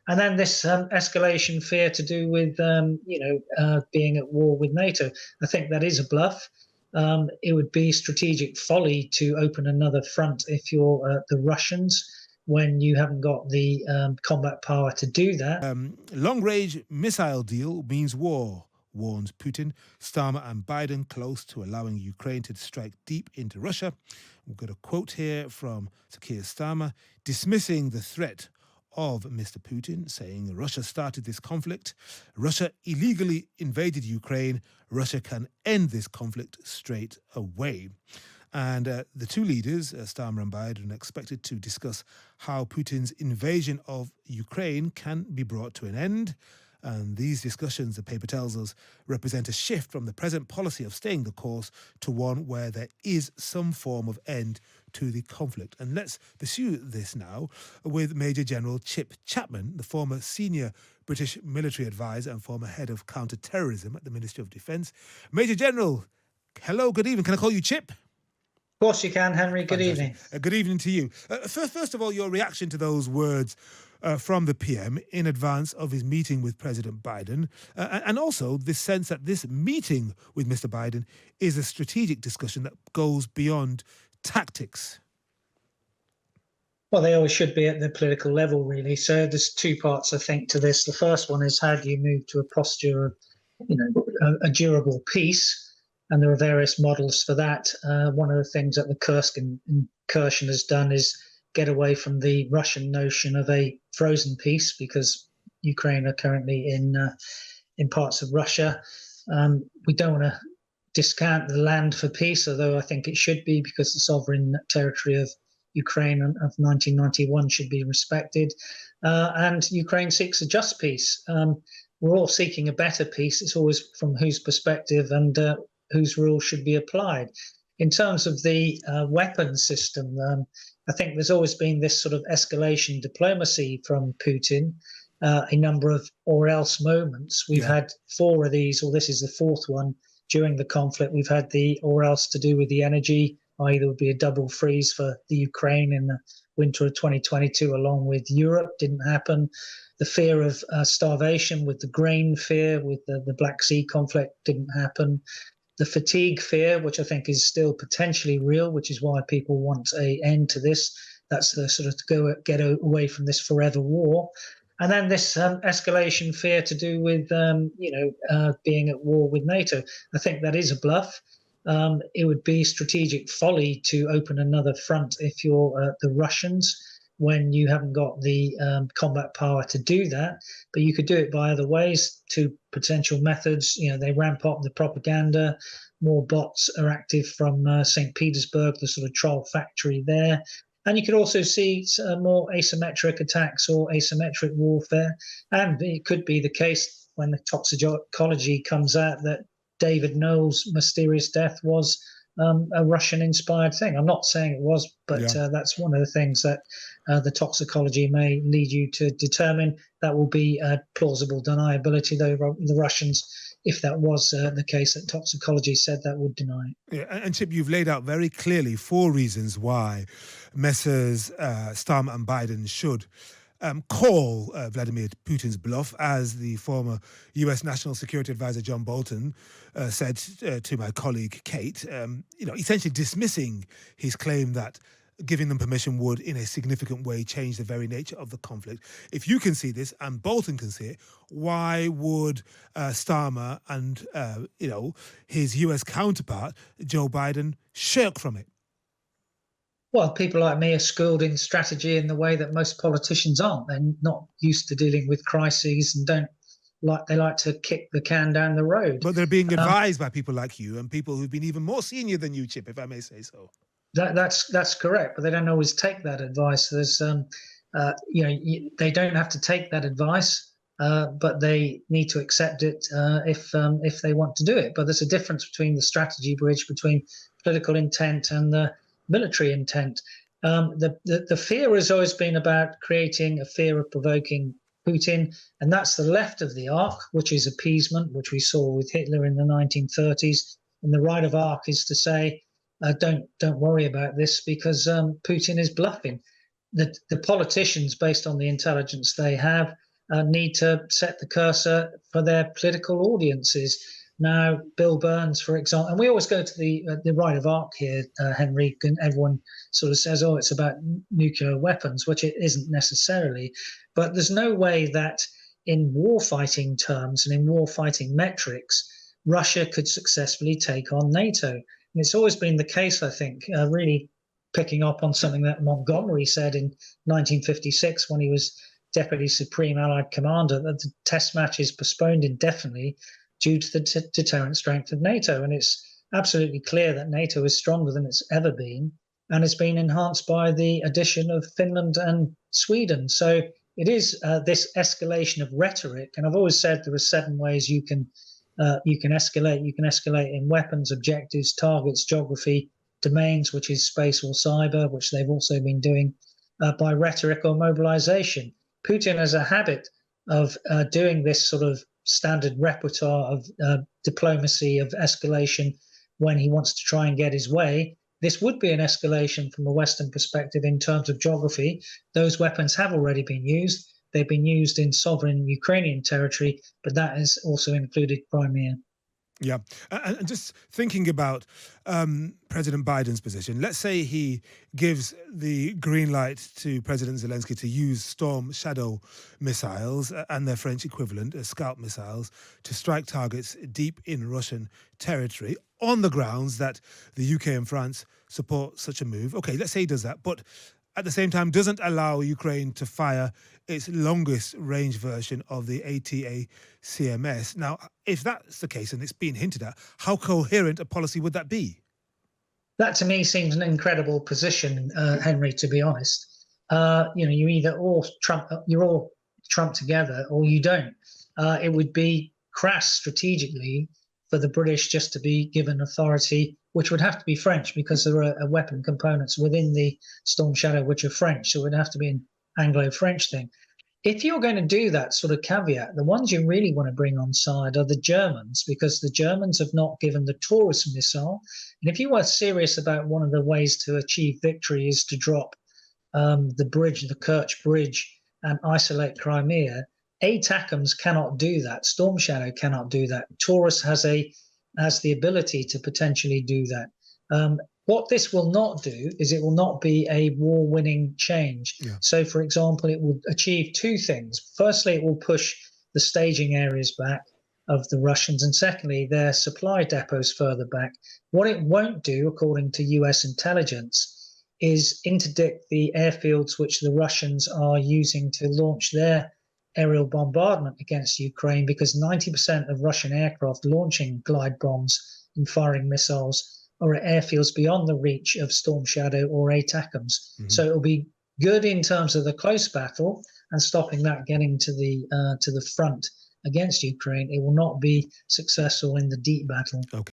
And then this escalation fear to do with, being at war with NATO. I think that is a bluff. It would be strategic folly to open another front if you're the Russians, when you haven't got the combat power to do that. Long-range missile deal means war, warns Putin. Starmer and Biden close to allowing Ukraine to strike deep into Russia. We've got a quote here from Keir Starmer dismissing the threat of Mr. Putin, saying Russia started this conflict. Russia illegally invaded Ukraine. Russia can end this conflict straight away. And the two leaders, Starmer and Biden, are expected to discuss how Putin's invasion of Ukraine can be brought to an end. And these discussions, the paper tells us, represent a shift from the present policy of staying the course to one where there is some form of end to the conflict. And let's pursue this now with Major General Chip Chapman, the former senior British military advisor and former head of counter-terrorism at the Ministry of Defence. Major General, hello, good evening. Can I call you Chip? Of course you can, Henry. Good evening. Good evening to you. First of all, your reaction to those words from the PM in advance of his meeting with President Biden, and also this sense that this meeting with Mr. Biden is a strategic discussion that goes beyond tactics. Well, they always should be at the political level, really. So there's two parts, I think, to this. The first one is, how do you move to a posture of, a durable peace? And there are various models for that. One of the things that the Kursk incursion has done is get away from the Russian notion of a frozen peace, because Ukraine are currently in parts of Russia. We don't want to discount the land for peace, although I think it should be, because the sovereign territory of Ukraine of 1991 should be respected. And Ukraine seeks a just peace. We're all seeking a better peace. It's always from whose perspective and whose rules should be applied. In terms of the weapons system, I think there's always been this sort of escalation diplomacy from Putin, a number of or else moments. We've had four of these, or this is the fourth one during the conflict. We've had the or else to do with the energy, i.e. there would be a double freeze for the Ukraine in the winter of 2022 along with Europe. Didn't happen. The fear of starvation with the grain fear with the Black Sea conflict didn't happen. The fatigue fear, which I think is still potentially real, which is why people want an end to this. That's the sort of get away from this forever war. And then this escalation fear to do with, being at war with NATO. I think that is a bluff. It would be strategic folly to open another front if you're the Russians, when you haven't got the combat power to do that. But you could do it by other ways, two potential methods. They ramp up the propaganda. More bots are active from St. Petersburg, the sort of troll factory there. And you could also see more asymmetric attacks or asymmetric warfare. And it could be the case, when the toxicology comes out, that David Knowles' mysterious death was a Russian-inspired thing. I'm not saying it was, but that's one of the things that the toxicology may lead you to determine. That will be plausible deniability, though the Russians, if that was the case that toxicology said, that would deny it. Yeah, and Chip, you've laid out very clearly 4 reasons why Messrs. Starmer and Biden should call Vladimir Putin's bluff, as the former US National Security Advisor John Bolton said to my colleague Kate, essentially dismissing his claim that giving them permission would in a significant way change the very nature of the conflict. If you can see this and Bolton can see it, why would Starmer and his US counterpart Joe Biden shirk from it? Well, people like me are schooled in strategy in the way that most politicians aren't. They're not used to dealing with crises and they like to kick the can down the road. But they're being advised by people like you and people who've been even more senior than you, Chip, if I may say so. That's correct, but they don't always take that advice. There's, they don't have to take that advice, but they need to accept it if they want to do it. But there's a difference between the strategy bridge between political intent and the military intent. The fear has always been about creating a fear of provoking Putin, and that's the left of the arc, which is appeasement, which we saw with Hitler in the 1930s. And the right of arc is to say, don't worry about this, because Putin is bluffing. The politicians, based on the intelligence they have, need to set the cursor for their political audiences. Now, Bill Burns, for example, and we always go to the right of arc here, Henry, and everyone sort of says, oh, it's about nuclear weapons, which it isn't necessarily. But there's no way that in warfighting terms and in warfighting metrics, Russia could successfully take on NATO. And it's always been the case, I think, really picking up on something that Montgomery said in 1956 when he was Deputy Supreme Allied Commander, that the test match is postponed indefinitely due to the deterrent strength of NATO. And it's absolutely clear that NATO is stronger than it's ever been, and it's been enhanced by the addition of Finland and Sweden. So it is this escalation of rhetoric. And I've always said there are 7 ways you can escalate. You can escalate in weapons, objectives, targets, geography, domains, which is space or cyber, which they've also been doing, by rhetoric or mobilization. Putin has a habit of doing this sort of standard repertoire of diplomacy, of escalation when he wants to try and get his way. This would be an escalation from a Western perspective in terms of geography. Those weapons have already been used. They've been used in sovereign Ukrainian territory, but that has also included Crimea. Yeah. And just thinking about President Biden's position, let's say he gives the green light to President Zelensky to use Storm Shadow missiles and their French equivalent, Scout missiles, to strike targets deep in Russian territory on the grounds that the UK and France support such a move. Okay, let's say he does that, but at the same time doesn't allow Ukraine to fire its longest range version of the ATACMS. Now, if that's the case, and it's been hinted at, how coherent a policy would that be? That to me seems an incredible position, Henry, to be honest. You either you're all Trump together or you don't. It would be crass strategically for the British just to be given authority, which would have to be French because there are weapon components within the Storm Shadow which are French. So it would have to be an Anglo-French thing. If you're going to do that sort of caveat, the ones you really want to bring on side are the Germans, because the Germans have not given the Taurus missile. And if you were serious about one of the ways to achieve victory is to drop the bridge, the Kerch Bridge, and isolate Crimea, ATACMS cannot do that. Storm Shadow cannot do that. Taurus has the ability to potentially do that. What this will not do is it will not be a war-winning change. Yeah. So, for example, it will achieve 2 things. Firstly, it will push the staging areas back of the Russians, and secondly, their supply depots further back. What it won't do, according to US intelligence, is interdict the airfields which the Russians are using to launch their aerial bombardment against Ukraine, because 90% of Russian aircraft launching glide bombs and firing missiles are at airfields beyond the reach of Storm Shadow or ATACMS. Mm-hmm. So it'll be good in terms of the close battle and stopping that getting to the front against Ukraine. It will not be successful in the deep battle. Okay.